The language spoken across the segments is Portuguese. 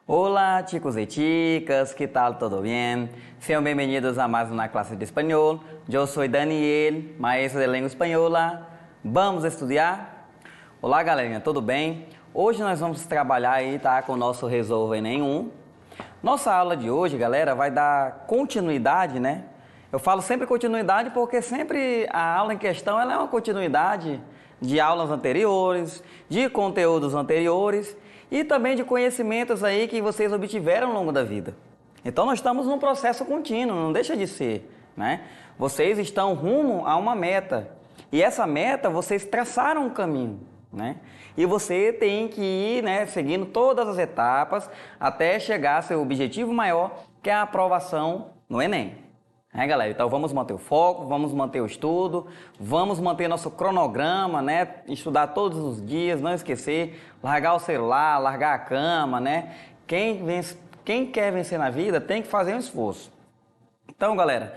Hola chicos y chicas, ¿qué tal? ¿Todo bien? Sean bienvenidos a más una clase de español. Yo soy Daniel, maestro de língua espanhola. Vamos estudar? Olá galerinha, tudo bem? Hoje nós vamos trabalhar aí, tá, com o nosso Resolve Enem 1. Nossa aula de hoje, galera, vai dar continuidade, né? Eu falo sempre continuidade porque sempre a aula em questão ela é uma continuidade de aulas anteriores, de conteúdos anteriores e também de conhecimentos aí que vocês obtiveram ao longo da vida. Então nós estamos num processo contínuo, não deixa de ser, né? Vocês estão rumo a uma meta e essa meta vocês traçaram um caminho, né? E você tem que ir, né, seguindo todas as etapas até chegar ao seu objetivo maior, que é a aprovação no Enem. Galera? Então vamos manter o foco, vamos manter o estudo, vamos manter nosso cronograma, né? Estudar todos os dias, não esquecer, largar o celular, largar a cama, né? Quem quer vencer na vida tem que fazer um esforço. Então, galera,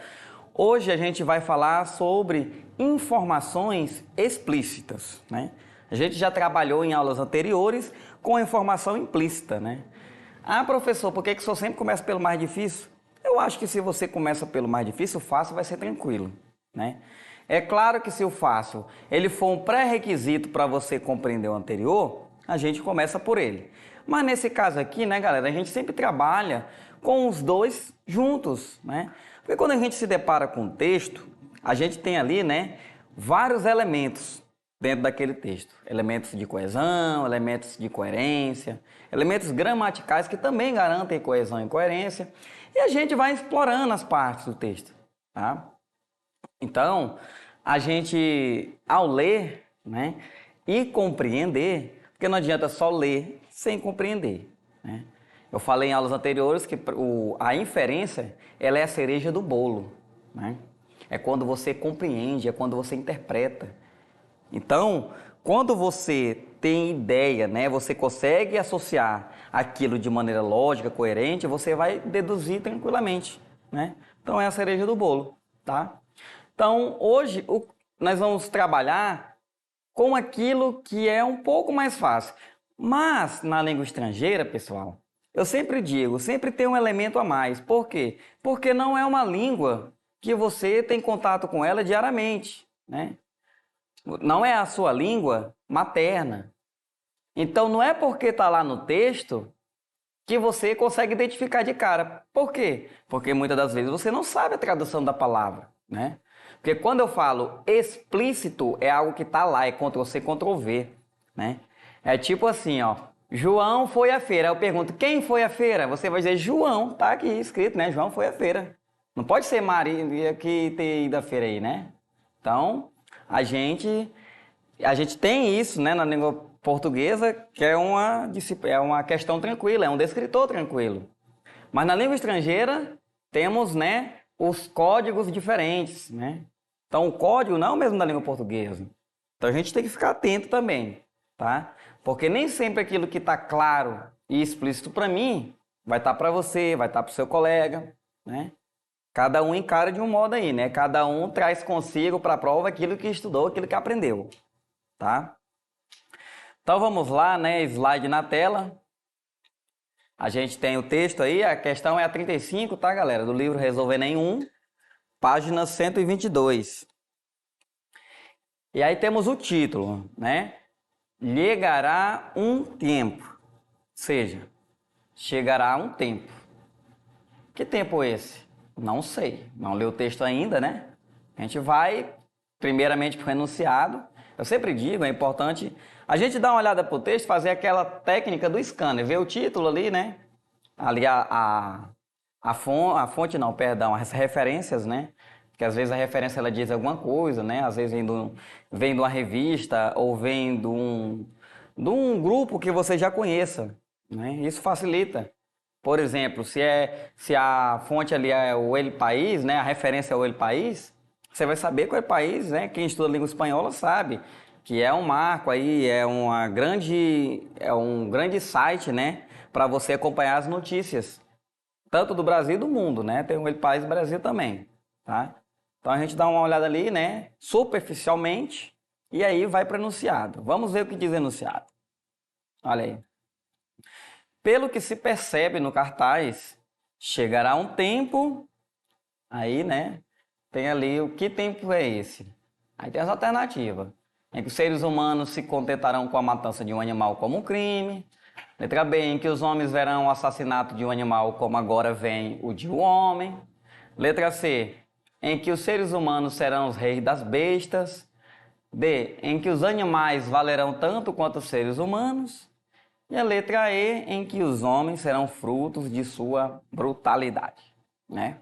hoje a gente vai falar sobre informações explícitas, né? A gente já trabalhou em aulas anteriores com a informação implícita, né? Ah, professor, por que o senhor sempre começa pelo mais difícil? Eu acho que se você começa pelo mais difícil, o fácil vai ser tranquilo, né? É claro que se o fácil ele for um pré-requisito para você compreender o anterior, a gente começa por ele. Mas nesse caso aqui, né, galera, a gente sempre trabalha com os dois juntos, né? Porque quando a gente se depara com um texto, a gente tem ali, né, vários elementos dentro daquele texto. Elementos de coesão, elementos de coerência, elementos gramaticais que também garantem coesão e coerência. E a gente vai explorando as partes do texto, tá? Então, a gente, ao ler, né, e compreender, porque não adianta só ler sem compreender, né? Eu falei em aulas anteriores que a inferência, ela é a cereja do bolo, né? É quando você compreende, é quando você interpreta. Então, quando você tem ideia, né, você consegue associar aquilo de maneira lógica, coerente, você vai deduzir tranquilamente, né? Então, é a cereja do bolo, tá? Então, hoje, nós vamos trabalhar com aquilo que é um pouco mais fácil. Mas, na língua estrangeira, pessoal, eu sempre digo, sempre tem um elemento a mais. Por quê? Porque não é uma língua que você tem contato com ela diariamente, né? Não é a sua língua materna. Então, não é porque está lá no texto que você consegue identificar de cara. Por quê? Porque muitas das vezes você não sabe a tradução da palavra, né? Porque quando eu falo explícito, é algo que está lá, é Ctrl+C, Ctrl+V, né? É tipo assim, ó, João foi à feira. Eu pergunto, quem foi à feira? Você vai dizer, João, tá aqui escrito, né? João foi à feira. Não pode ser Maria que ter ido à feira aí, né? Então, a gente tem isso, né, na língua portuguesa, que é uma questão tranquila, é um descritor tranquilo. Mas na língua estrangeira temos, né, os códigos diferentes, né? Então o código não é o mesmo da língua portuguesa. Então a gente tem que ficar atento também, tá? Porque nem sempre aquilo que está claro e explícito para mim vai estar para você, vai estar para o seu colega, né? Cada um encara de um modo aí, né? Cada um traz consigo para a prova aquilo que estudou, aquilo que aprendeu, tá? Então vamos lá, né? Slide na tela. A gente tem o texto aí, a questão é a 35, tá, galera? Do livro Resolve Enem 1, página 122. E aí temos o título, né? Chegará um tempo. Ou seja, chegará um tempo. Que tempo é esse? Não sei, não li o texto ainda, né? A gente vai, primeiramente, para o enunciado. Eu sempre digo, é importante a gente dar uma olhada para o texto, fazer aquela técnica do scanner, ver o título ali, né? Ali a fonte não, perdão, as referências, né? Porque às vezes a referência ela diz alguma coisa, né? Às vezes vem de uma revista ou vem de um grupo que você já conheça, né? Isso facilita. Por exemplo, se a fonte ali é o El País, né, a referência é o El País, você vai saber qual é o país, né? Quem estuda língua espanhola sabe que é um marco aí, é um grande site, né, para você acompanhar as notícias, tanto do Brasil e do mundo, né? Tem o El País Brasil também, tá? Então a gente dá uma olhada ali, né, superficialmente, e aí vai para o enunciado. Vamos ver o que diz o enunciado. Olha aí. Pelo que se percebe no cartaz, chegará um tempo, aí, né, tem ali o que tempo é esse? Aí tem as alternativas, em que os seres humanos se contentarão com a matança de um animal como um crime. Letra B, em que os homens verão o assassinato de um animal como agora vem o de um homem. Letra C, em que os seres humanos serão os reis das bestas. D, em que os animais valerão tanto quanto os seres humanos. E a letra E, em que os homens serão frutos de sua brutalidade, né?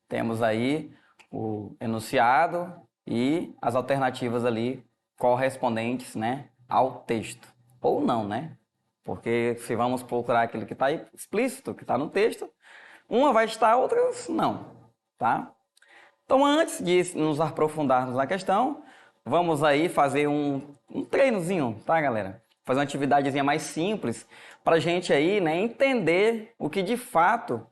Temos aí o enunciado e as alternativas ali correspondentes, né, ao texto. Ou não, né? Porque se vamos procurar aquilo que está explícito, que está no texto, uma vai estar, outras não, tá? Então, antes de nos aprofundarmos na questão, vamos aí fazer um treinozinho, tá, galera? Fazer uma atividadezinha mais simples para a gente aí, né, entender o que de fato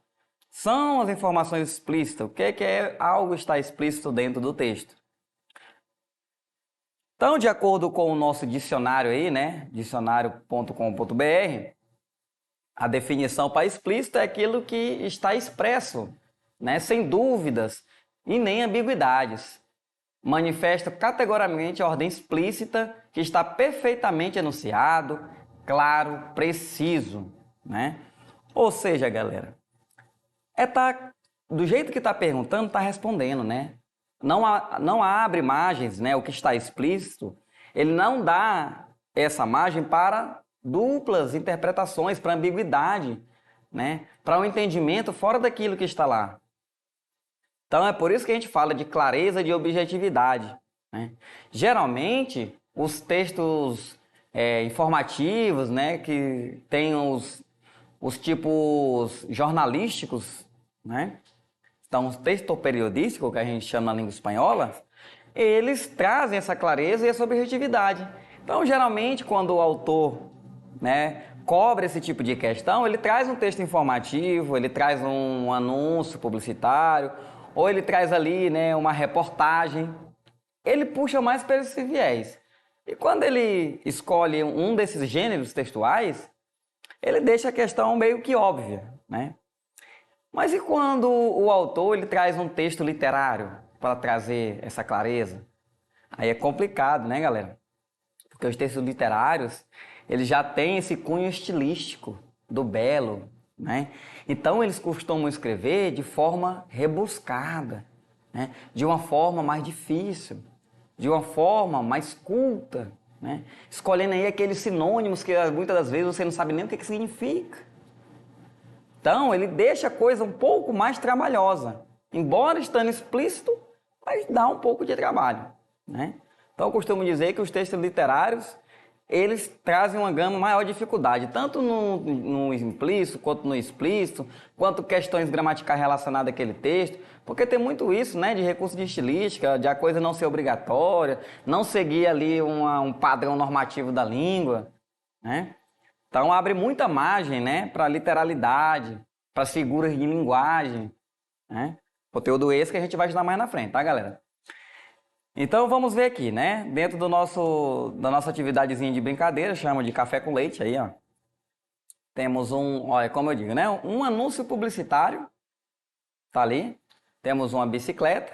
são as informações explícitas, o que é algo estar explícito dentro do texto. Então, de acordo com o nosso dicionário aí, né, dicionário.com.br, a definição para explícito é aquilo que está expresso, né, sem dúvidas e nem ambiguidades. Manifesta categoricamente a ordem explícita que está perfeitamente enunciado, claro, preciso, né? Ou seja, galera, do jeito que está perguntando, está respondendo, né? Não abre margens, né? O que está explícito, ele não dá essa margem para duplas interpretações, para ambiguidade, né? Para um entendimento fora daquilo que está lá. Então é por isso que a gente fala de clareza e de objetividade, né? Geralmente, os textos informativos, né, que tem os tipos jornalísticos, né? Então, os textos periodísticos, que a gente chama na língua espanhola, eles trazem essa clareza e essa objetividade. Então, geralmente, quando o autor, né, cobra esse tipo de questão, ele traz um texto informativo, ele traz um anúncio publicitário, ou ele traz ali, né, uma reportagem. Ele puxa mais para esse viés. E quando ele escolhe um desses gêneros textuais, ele deixa a questão meio que óbvia, né? Mas e quando o autor ele traz um texto literário para trazer essa clareza? Aí é complicado, né, galera? Porque os textos literários, eles já têm esse cunho estilístico do belo, né? Então eles costumam escrever de forma rebuscada, né? De uma forma mais difícil, de uma forma mais culta, né? Escolhendo aí aqueles sinônimos que muitas das vezes você não sabe nem o que significa. Então, ele deixa a coisa um pouco mais trabalhosa. Embora estando explícito, mas dá um pouco de trabalho, né? Então, eu costumo dizer que os textos literários, eles trazem uma gama maior de dificuldade, tanto no implícito, quanto no explícito, quanto questões gramaticais relacionadas àquele texto, porque tem muito isso, né, de recurso de estilística, de a coisa não ser obrigatória, não seguir ali um padrão normativo da língua, né? Então, abre muita margem, né, para literalidade, para figuras de linguagem, né? Conteúdo esse que a gente vai estudar mais na frente, tá, galera? Então, vamos ver aqui, né? Dentro da nossa atividadezinha de brincadeira, chama de café com leite aí, ó. Temos olha, como eu digo, né? Um anúncio publicitário, tá ali. Temos uma bicicleta,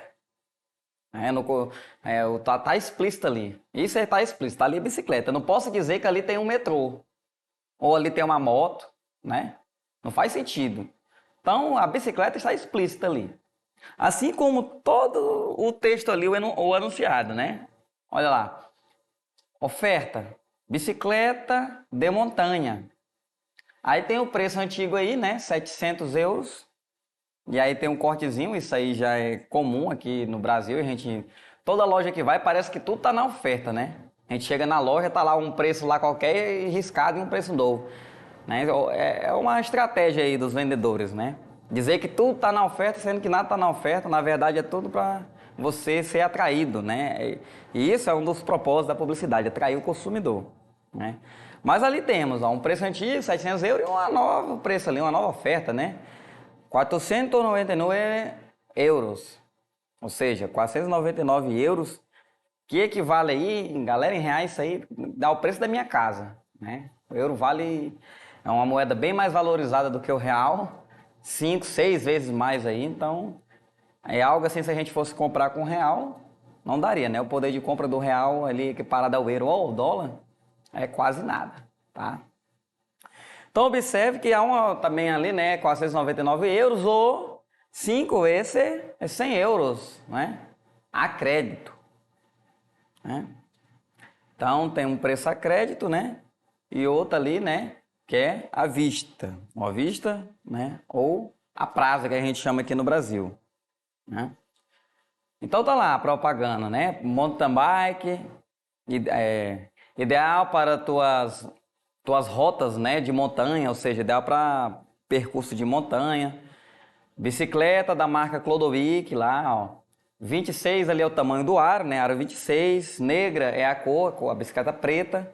né? Tá explícito ali. Isso aí tá explícito, tá ali a bicicleta. Eu não posso dizer que ali tem um metrô. Ou ali tem uma moto, né? Não faz sentido. Então, a bicicleta está explícita ali. Assim como todo o texto ali, o anunciado, né? Olha lá. Oferta. Bicicleta de montanha. Aí tem o preço antigo aí, né? 700 euros. E aí tem um cortezinho, isso aí já é comum aqui no Brasil. Toda loja que vai, parece que tudo tá na oferta, né? A gente chega na loja, tá lá um preço lá qualquer riscado e um preço novo, né? É uma estratégia aí dos vendedores, né? Dizer que tudo tá na oferta, sendo que nada tá na oferta, na verdade é tudo para você ser atraído, né? E isso é um dos propósitos da publicidade, atrair o consumidor, né? Mas ali temos, ó, um preço antigo, 700 euros, e um novo preço ali, uma nova oferta, né? 499 euros, ou seja, 499 euros, que equivale aí, galera, em reais, isso aí dá o preço da minha casa, né? O euro vale, é uma moeda bem mais valorizada do que o real, 5, 6 vezes mais aí, então é algo assim, se a gente fosse comprar com real, não daria, né? O poder de compra do real ali equiparado ao euro ou ao dólar é quase nada, tá? Então observe que há uma também ali, né, 499 euros ou 5 vezes é 100 euros, né? A crédito, né? Então tem um preço a crédito, né? E outra ali, né, que é à vista, ou à vista, né? Ou a prazo, que a gente chama aqui no Brasil, né? Então tá lá a propaganda, né? Mountain bike, ideal para tuas rotas, né, de montanha, ou seja, ideal para percurso de montanha. Bicicleta da marca Clodovic lá, ó. 26 ali é o tamanho do aro, né? Aro 26, negra é a cor, a bicicleta preta,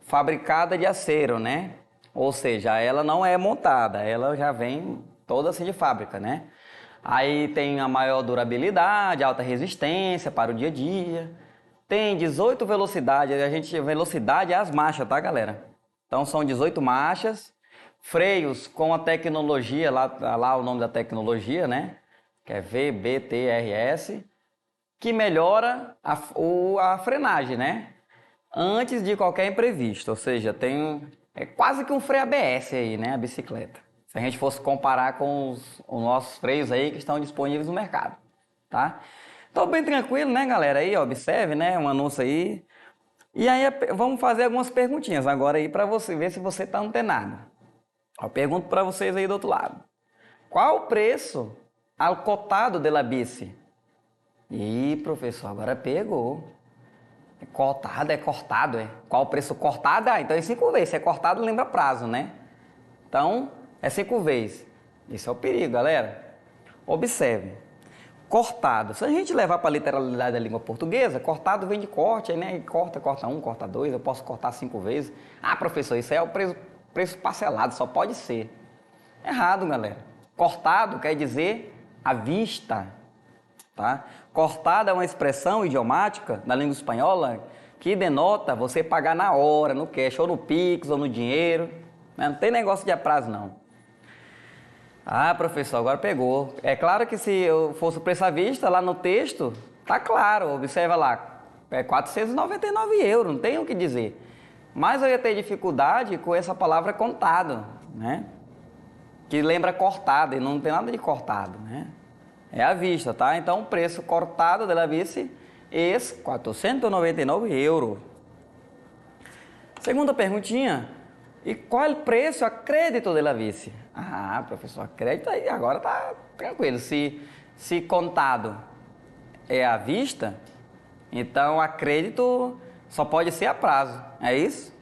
fabricada de acero, né? Ou seja, ela não é montada, ela já vem toda assim de fábrica, né? Aí tem a maior durabilidade, alta resistência para o dia a dia. Tem 18 velocidades, velocidade é as marchas, tá, galera? Então são 18 marchas, freios com a tecnologia, lá o nome da tecnologia, né? Que é VBTRS, que melhora a frenagem, né? Antes de qualquer imprevisto, ou seja, é quase que um freio ABS aí, né? A bicicleta. Se a gente fosse comparar com os nossos freios aí que estão disponíveis no mercado, tá? Então bem tranquilo, né, galera? Aí, ó, observe, né? Um anúncio aí. E aí vamos fazer algumas perguntinhas agora aí para você ver se você está antenado. Eu pergunto para vocês aí do outro lado. Qual o preço ao cotado de la bici? Ih, professor, agora pegou. É cotado, é cortado, é? Qual o preço cortado? Ah, então é 5 vezes. Se é cortado, lembra prazo, né? Então, é 5 vezes. Isso é o perigo, galera. Observe. Cortado. Se a gente levar para a literalidade da língua portuguesa, cortado vem de corte, aí, né? Corta um, corta dois, eu posso cortar 5 vezes. Ah, professor, isso aí é o preço parcelado, só pode ser. Errado, galera. Cortado quer dizer à vista, tá? Cortado é uma expressão idiomática da língua espanhola que denota você pagar na hora, no cash, ou no Pix, ou no dinheiro, né? Não tem negócio de prazo, não. Ah, professor, agora pegou. É claro que se eu fosse o preço à vista, lá no texto, tá claro, observa lá, é 499 euros, não tem o que dizer. Mas eu ia ter dificuldade com essa palavra contado, né? Que lembra cortado, e não tem nada de cortado, né? É à vista, tá? Então, o preço cortado da bici é 499 euros. Segunda perguntinha. E qual é o preço a crédito da bici? Ah, professor, crédito aí agora tá tranquilo. Se contado é à vista, então a crédito só pode ser a prazo. É isso?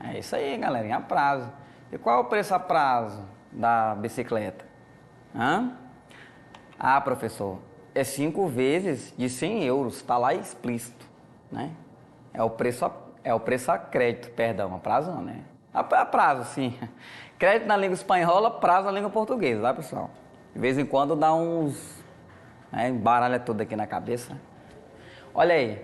É isso aí, galerinha, a prazo. E qual é o preço a prazo da bicicleta? Hã? Ah, professor, é 5 vezes de 100 euros, está lá explícito, né? É o preço a crédito, perdão, a prazo não, né? A prazo, sim. Crédito na língua espanhola, prazo na língua portuguesa, tá, pessoal? De vez em quando dá uns... né, embaralha tudo aqui na cabeça. Olha aí.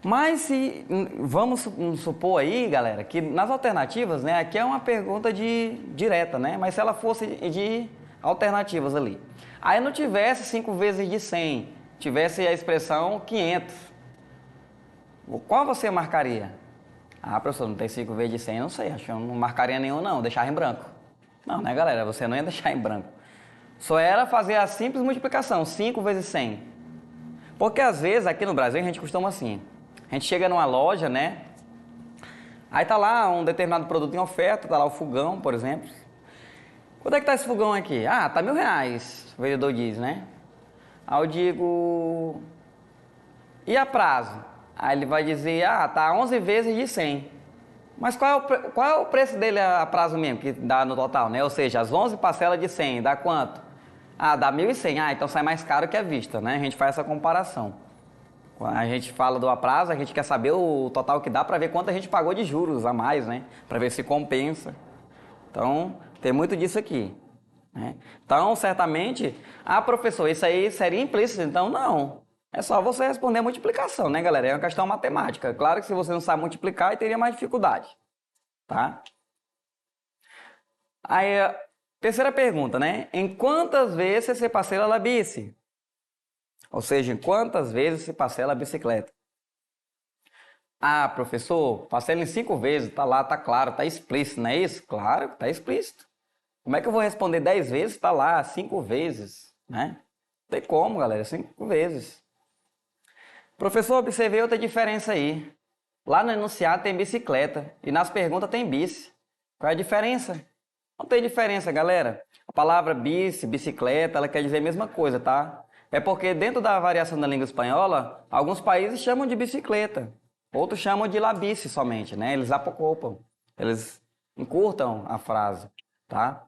Mas se... vamos supor aí, galera, que nas alternativas, né? Aqui é uma pergunta direta, né? Mas se ela fosse de alternativas ali. Aí não tivesse 5 vezes de 100, tivesse a expressão 500. Qual você marcaria? Ah, professor, não tem 5 vezes de 100, não sei, acho que eu não marcaria nenhum não, deixar em branco. Não, né, galera, você não ia deixar em branco. Só era fazer a simples multiplicação, 5 vezes 100. Porque às vezes aqui no Brasil a gente costuma assim, a gente chega numa loja, né? Aí tá lá um determinado produto em oferta, tá lá o fogão, por exemplo. Quanto é que tá esse fogão aqui? Ah, tá R$1.000, o vendedor diz, né? Aí eu digo, e a prazo? Aí ele vai dizer, ah, tá 11 vezes de 100. Mas qual é o preço dele a prazo mesmo, que dá no total, né? Ou seja, as 11 parcelas de 100, dá quanto? Ah, dá 1.100. Ah, então sai mais caro que à vista, né? A gente faz essa comparação. Quando a gente fala do a prazo, a gente quer saber o total que dá para ver quanto a gente pagou de juros a mais, né? Para ver se compensa. Então, tem muito disso aqui, né? Então, certamente, professor, isso aí seria implícito. Então, não. É só você responder a multiplicação, né, galera? É uma questão matemática. Claro que se você não sabe multiplicar, teria mais dificuldade, tá? Aí, a terceira pergunta, né? Em quantas vezes você parcela a bici? Ou seja, em quantas vezes se parcela a bicicleta? Ah, professor, parcela em 5 vezes, tá lá, tá claro, tá explícito, não é isso? Claro, tá explícito. Como é que eu vou responder 10 vezes? Tá lá, 5 vezes, né? Não tem como, galera, 5 vezes. Professor, observei outra diferença aí. Lá no enunciado tem bicicleta e nas perguntas tem bici. Qual é a diferença? Não tem diferença, galera. A palavra bici, bicicleta, ela quer dizer a mesma coisa, tá? É porque dentro da variação da língua espanhola, alguns países chamam de bicicleta, outros chamam de la bici somente, né? Eles apocopam, eles encurtam a frase, tá?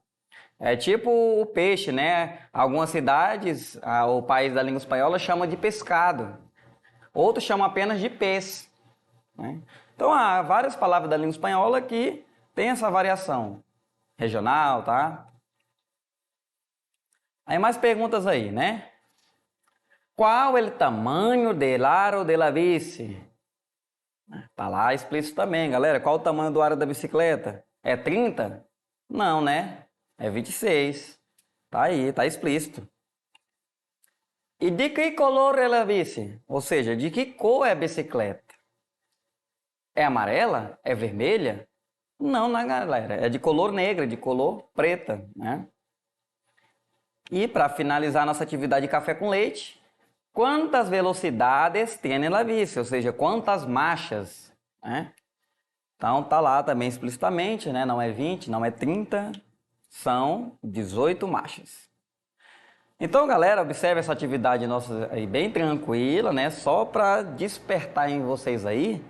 É tipo o peixe, né? Algumas cidades, o país da língua espanhola chama de pescado, outros chamam apenas de peixe, né? Então há várias palavras da língua espanhola que tem essa variação regional, tá? Aí mais perguntas aí, né? Qual é o tamanho del aro de la bici? Tá lá explícito também, galera. Qual o tamanho do aro da bicicleta? É 30? Não, né? É 26. Tá aí, tá explícito. E de que color é a bici? Ou seja, de que cor é a bicicleta? É amarela? É vermelha? Não, né, galera? É de color negra, de color preta, né? E para finalizar nossa atividade de café com leite, quantas velocidades tem a bici? Ou seja, quantas marchas, né? Então tá lá também explicitamente, né? Não é 20, não é 30, são 18 marchas. Então, galera, observe essa atividade nossa aí bem tranquila, né? Só para despertar em vocês aí,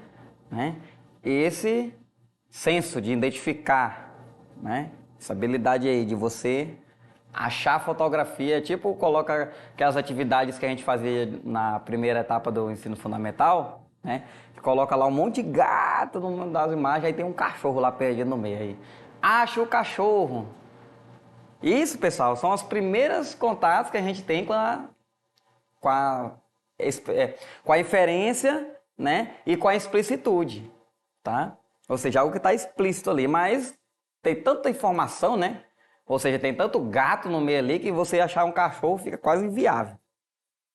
né? Esse senso de identificar, né? Essa habilidade aí de você achar fotografia, tipo coloca aquelas atividades que a gente fazia na primeira etapa do ensino fundamental, né? Que coloca lá um monte de gato numa das imagens, aí tem um cachorro lá perdido no meio aí. Acha o cachorro. Isso, pessoal, são os primeiros contatos que a gente tem com a, com a inferência, né? E com a explicitude, tá? Ou seja, algo que está explícito ali, mas tem tanta informação, né? Ou seja, tem tanto gato no meio ali que você achar um cachorro fica quase inviável.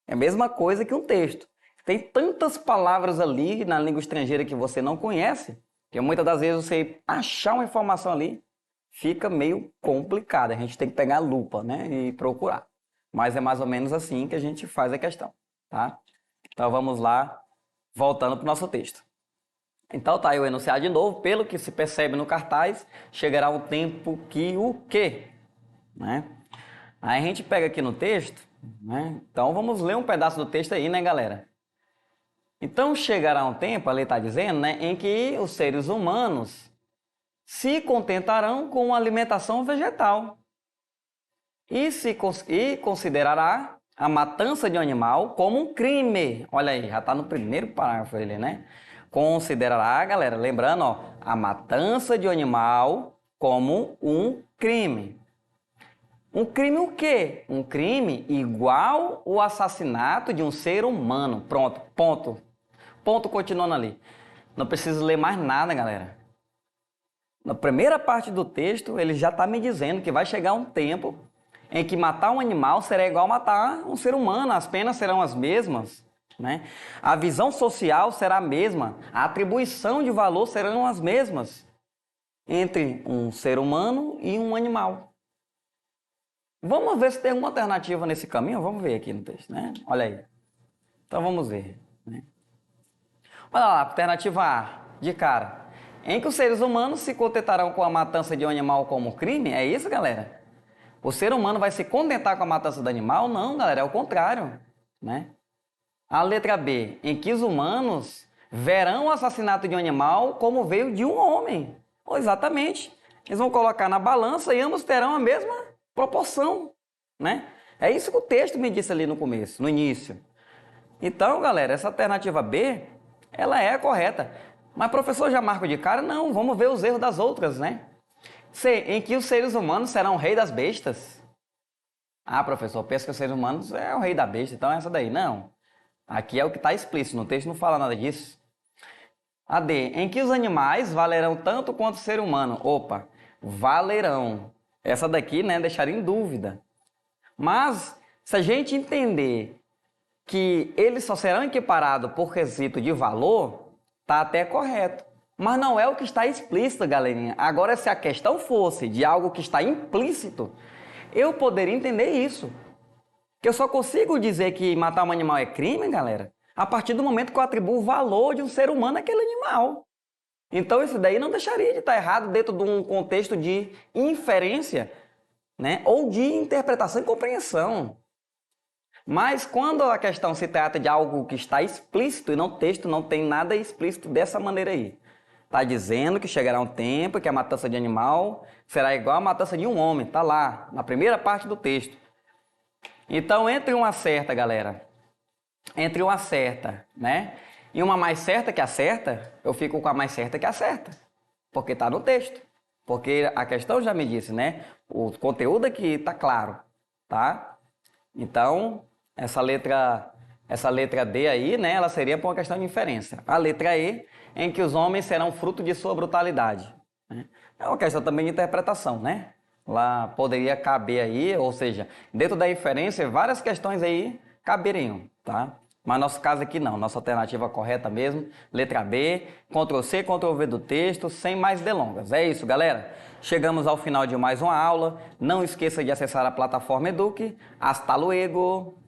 É a mesma coisa que um texto. Tem tantas palavras ali na língua estrangeira que você não conhece, que muitas das vezes você achar uma informação ali fica meio complicado. A gente tem que pegar a lupa, né, e procurar. Mas é mais ou menos assim que a gente faz a questão, tá? Então vamos lá, voltando para o nosso texto. Então tá aí o enunciado de novo. Pelo que se percebe no cartaz, chegará um tempo que o quê? Né? Aí a gente pega aqui no texto, né? Então vamos ler um pedaço do texto aí, né, galera? Então chegará um tempo, ali está dizendo, né, em que os seres humanos se contentarão com a alimentação vegetal e considerará a matança de um animal como um crime. Olha aí, já está no primeiro parágrafo ele, né? Considerará, galera, lembrando, ó, a matança de um animal como um crime. Um crime o quê? Um crime igual o assassinato de um ser humano. Pronto, ponto. Ponto continuando ali. Não preciso ler mais nada, galera. Na primeira parte do texto, ele já está me dizendo que vai chegar um tempo em que matar um animal será igual matar um ser humano. As penas serão as mesmas, né? A visão social será a mesma. A atribuição de valor serão as mesmas entre um ser humano e um animal. Vamos ver se tem alguma alternativa nesse caminho? Vamos ver aqui no texto, né? Olha aí. Então vamos ver, né? Olha lá, alternativa A, de cara. Em que os seres humanos se contentarão com a matança de um animal como crime? É isso, galera? O ser humano vai se contentar com a matança do animal? Não, galera, é o contrário, né? A letra B, em que os humanos verão o assassinato de um animal como veio de um homem. Oh, exatamente. Eles vão colocar na balança e ambos terão a mesma proporção, né? É isso que o texto me disse ali no começo, no início. Então, galera, essa alternativa B, ela é a correta. Mas, professor, já marco de cara? Não, vamos ver os erros das outras, né? C, em que os seres humanos serão o rei das bestas. Ah, professor, pensa que os seres humanos é o rei da besta, então é essa daí. Não. Aqui é o que está explícito, no texto não fala nada disso. A D, em que os animais valerão tanto quanto o ser humano. Opa, valerão. Essa daqui, né, deixaria em dúvida. Mas, se a gente entender que eles só serão equiparados por quesito de valor, tá até correto. Mas não é o que está explícito, galerinha. Agora, se a questão fosse de algo que está implícito, eu poderia entender isso. Que eu só consigo dizer que matar um animal é crime, galera, a partir do momento que eu atribuo o valor de um ser humano àquele animal. Então, isso daí não deixaria de estar errado dentro de um contexto de inferência, né? Ou de interpretação e compreensão. Mas quando a questão se trata de algo que está explícito, e no texto não tem nada explícito dessa maneira aí. Está dizendo que chegará um tempo que a matança de animal será igual à matança de um homem. Está lá, na primeira parte do texto. Então, entre uma certa, galera, entre uma certa, né, e uma mais certa que a certa, eu fico com a mais certa que a certa. Porque está no texto. Porque a questão já me disse, né? O conteúdo aqui está claro, tá? Então, essa letra D aí, né, ela seria por uma questão de inferência. A letra E, em que os homens serão fruto de sua brutalidade. Né? É uma questão também de interpretação, né? Lá poderia caber aí, ou seja, dentro da inferência, várias questões aí caberiam, tá? Mas nosso caso aqui não, nossa alternativa correta mesmo, letra B, Ctrl+C, Ctrl+V do texto, sem mais delongas. É isso, galera. Chegamos ao final de mais uma aula. Não esqueça de acessar a plataforma Eduque. Hasta luego!